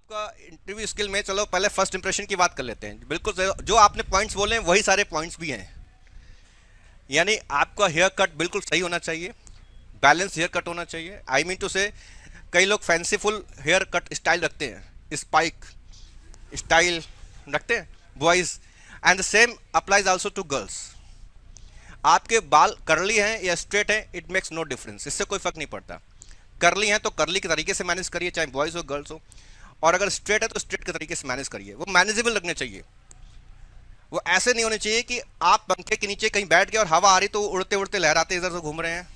आपका interview skill में, चलो पहले फर्स्ट इंप्रेशन की बात कर लेते हैं। बिल्कुल जो आपने पॉइंट्स बोले हैं वही सारे पॉइंट्स भी हैं। यानी आपका हेयर कट बिल्कुल सही होना चाहिए, बैलेंस हेयर कट होना चाहिए। आई मीन टू से कई लोग फैंसीफुल हेयर कट स्टाइल रखते हैं, स्पाइक स्टाइल रखते हैं boys, and the same applies also to girls. आपके बाल करली हैं या स्ट्रेट हैं, इट मेक्स नो डिफरेंस, इससे कोई फर्क नहीं पड़ता। करली हैं तो करली के तरीके से मैनेज करिए, चाहे बॉयज़ हो गर्ल्स हो, और अगर स्ट्रेट है तो स्ट्रेट के तरीके से मैनेज करिए। वो मैनेजेबल लगने चाहिए, वो ऐसे नहीं होने चाहिए कि आप पंखे के नीचे कहीं बैठ गए और हवा आ रही तो उड़ते उड़ते लहराते इधर से घूम रहे हैं,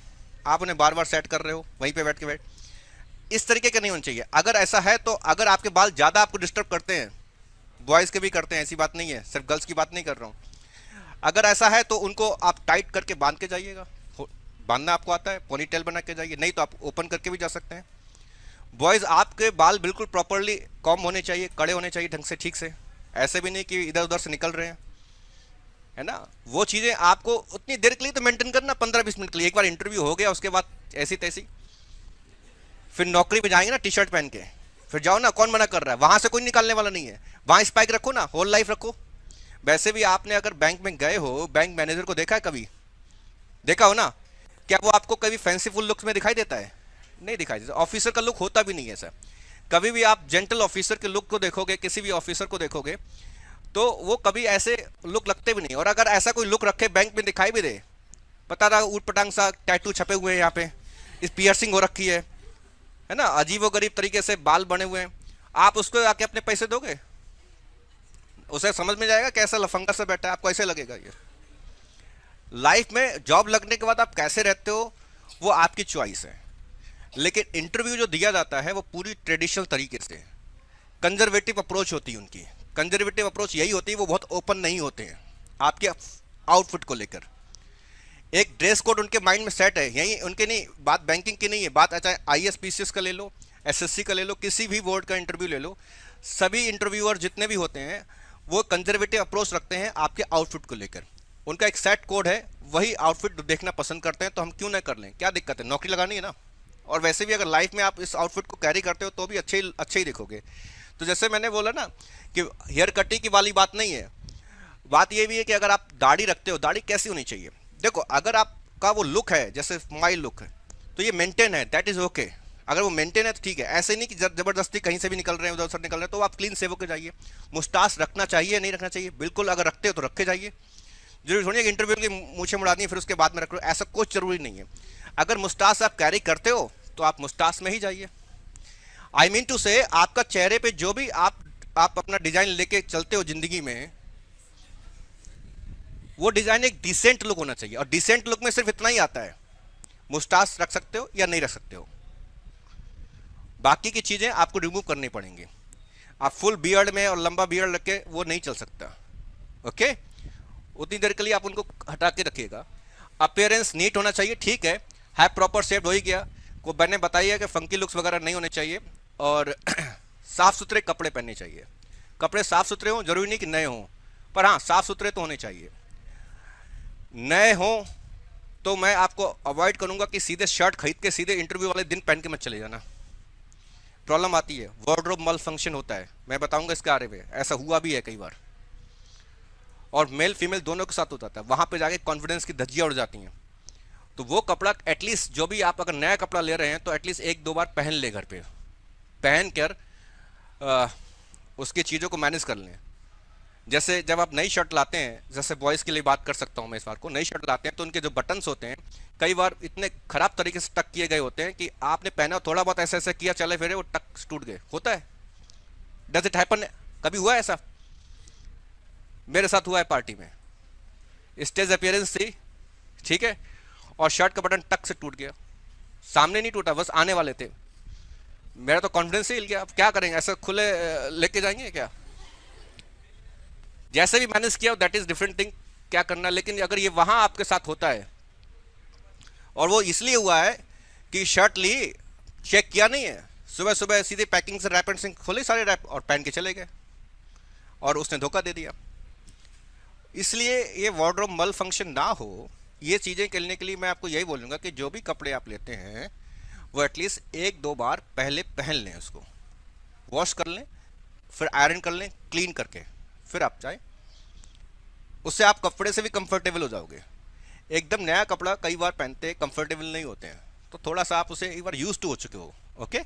आप उन्हें बार बार सेट कर रहे हो वहीं पे बैठ, इस तरीके का नहीं होना चाहिए। अगर ऐसा है तो अगर आपके बाल ज़्यादा आपको डिस्टर्ब करते हैं, बॉयज़ के भी करते हैं, ऐसी बात नहीं है, सिर्फ गर्ल्स की बात नहीं कर रहा हूँ, अगर ऐसा है तो उनको आप टाइट करके बांध के जाइएगा। बांधना आपको आता है, पोनी टेल बना के जाइए, नहीं तो आप ओपन करके भी जा सकते हैं। बॉयज़ आपके बाल बिल्कुल प्रॉपरली कॉम होने चाहिए, कड़े होने चाहिए ढंग से, ठीक से, ऐसे भी नहीं कि इधर उधर से निकल रहे हैं, है ना। वो चीज़ें आपको उतनी देर के लिए तो मेंटेन करना, 15-20 मिनट के लिए। एक बार इंटरव्यू हो गया उसके बाद ऐसी तैसी, फिर नौकरी पे जाएंगे ना टी शर्ट पहन के, फिर जाओ ना, कौन मना कर रहा है, वहां से कोई निकालने वाला नहीं है। वहां स्पाइक रखो ना, होल लाइफ रखो। वैसे भी आपने अगर बैंक में गए हो, बैंक मैनेजर को देखा है कभी, देखा हो ना, क्या वो आपको कभी फैंसीफुल लुक्स में दिखाई देता है? नहीं दिखाई देता। ऑफिसर का लुक होता भी नहीं है ऐसा। कभी भी आप जेंटल ऑफिसर के लुक को देखोगे, किसी भी ऑफिसर को देखोगे, तो वो कभी ऐसे लुक लगते भी नहीं। और अगर ऐसा कोई लुक रखे बैंक में दिखाई भी दे, पता रहा ऊट पटांग सा टैटू छपे हुए हैं यहाँ पे, इस पियर्सिंग हो रखी है ना, अजीब व गरीब तरीके से बाल बने हुए हैं, आप उसको आके अपने पैसे दोगे? उसे समझ में जाएगा कैसा लफंगा सा बैठा है, आपको ऐसे लगेगा। ये लाइफ में जॉब लगने के बाद आप कैसे रहते हो वो आपकी चॉइस है, लेकिन इंटरव्यू जो दिया जाता है वो पूरी ट्रेडिशनल तरीके से, कंजर्वेटिव अप्रोच होती है उनकी। कंजर्वेटिव अप्रोच यही होती है, वो बहुत ओपन नहीं होते हैं आपके आउटफिट को लेकर। एक ड्रेस कोड उनके माइंड में सेट है, यही उनके, नहीं बात बैंकिंग की नहीं है, बात चाहे IAS PCS का ले लो, SSC का ले लो, किसी भी बोर्ड का इंटरव्यू ले लो, सभी इंटरव्यूअर जितने भी होते हैं वो कंजर्वेटिव अप्रोच रखते हैं आपके आउटफिट को लेकर। उनका एक सेट कोड है, वही आउटफिट देखना पसंद करते हैं, तो हम क्यों ना कर लें, क्या दिक्कत है, नौकरी लगानी है ना। और वैसे भी अगर लाइफ में आप इस आउटफिट को कैरी करते हो तो भी अच्छे ही दिखोगे। तो जैसे मैंने बोला ना कि हेयर कटिंग की वाली बात नहीं है, बात ये भी है कि अगर आप दाढ़ी रखते हो, दाढ़ी कैसी होनी चाहिए। देखो, अगर आपका वो लुक है जैसे स्माइल लुक है तो ये मेंटेन है, दैट इज ओके। अगर वो मेंटेन है तो ठीक है, ऐसे नहीं कि जबरदस्ती कहीं से भी निकल रहे हैं, उधर उधर निकल रहे हैं, तो आप क्लीन सेव होकर जाइए। मुस्टास रखना चाहिए, नहीं रखना चाहिए, बिल्कुल अगर रखते हो तो रखे जाइए। जरूरी थोड़ी है कि इंटरव्यू की मूछें मुड़ानी है फिर उसके बाद में रख लो, ऐसा कुछ जरूरी नहीं है। अगर मुस्टास आप कैरी करते हो तो आप मुस्टास में ही जाइए। आई मीन टू से आपका चेहरे पे जो भी आप अपना डिजाइन लेके चलते हो जिंदगी में, वो डिजाइन एक डिसेंट लुक होना चाहिए। और डिसेंट लुक में सिर्फ इतना ही आता है, मुस्टास रख सकते हो या नहीं रख सकते हो, बाकी की चीजें आपको रिमूव करनी पड़ेंगी। आप फुल बियर्ड में और लंबा बियर्ड रख के वो नहीं चल सकता, ओके। उतनी देर के लिए आप उनको हटा के रखिएगा। अपियरेंस नीट होना चाहिए, ठीक है प्रॉपर शेप हो ही गया। को मैंने बताइए कि फंकी लुक्स वगैरह नहीं होने चाहिए, और साफ सुथरे कपड़े पहनने चाहिए। कपड़े साफ सुथरे हों, जरूरी नहीं कि नए हों, पर हाँ साफ सुथरे तो होने चाहिए। नए हों तो मैं आपको अवॉइड करूंगा कि सीधे शर्ट खरीद के सीधे इंटरव्यू वाले दिन पहन के मत चले जाना, प्रॉब्लम आती है, वार्डरोब मल फंक्शन होता है, मैं बताऊंगा इसके बारे में, ऐसा हुआ भी है कई बार, और मेल फीमेल दोनों के साथ हो जाता है। वहां पे जाके कॉन्फिडेंस की धज्जियां उड़ जाती हैं। तो वो कपड़ा एटलीस्ट, जो भी आप अगर नया कपड़ा ले रहे हैं तो एटलीस्ट 1-2 बार पहन ले, घर पे पहन कर उसकी चीज़ों को मैनेज कर लें। जैसे जब आप नई शर्ट लाते हैं, जैसे बॉयज़ के लिए बात कर सकता हूँ मैं इस बार को, नई शर्ट लाते हैं तो उनके जो बटन्स होते हैं कई बार इतने खराब तरीके से टक किए गए होते हैं कि आपने पहना थोड़ा बहुत ऐसे ऐसे किया, चले फिरे, वो टक टूट गए, होता है। Does it happen? कभी हुआ है ऐसा? मेरे साथ हुआ है, पार्टी में स्टेज अपीयरेंस थी, ठीक है, और शर्ट का बटन टक से टूट गया, सामने नहीं टूटा, बस आने वाले थे। मेरा तो कॉन्फिडेंस ही हिल गया। अब क्या करेंगे, ऐसे खुले लेके जाएंगे क्या? जैसे भी मैनेज किया दैट इज डिफरेंट थिंग, क्या करना। लेकिन अगर ये वहां आपके साथ होता है, और वो इसलिए हुआ है कि शर्ट ली, चेक किया नहीं है, सुबह सुबह सीधे पैकिंग से रैप एंड सिंक खोले सारे रैप और पहन के चले गए, और उसने धोखा दे दिया। इसलिए ये वार्डरोब मल फंक्शन ना हो, ये चीज़ें करने के लिए मैं आपको यही बोलूँगा कि जो भी कपड़े आप लेते हैं वो एटलीस्ट 1-2 बार पहले पहन लें, उसको वॉश कर लें, फिर आयरन कर लें क्लीन करके, फिर आप चाहें, उससे आप कपड़े से भी कंफर्टेबल हो जाओगे। एकदम नया कपड़ा कई बार पहनते कंफर्टेबल नहीं होते हैं, तो थोड़ा सा आप उसे एक बार यूज टू हो चुके हो। ओके।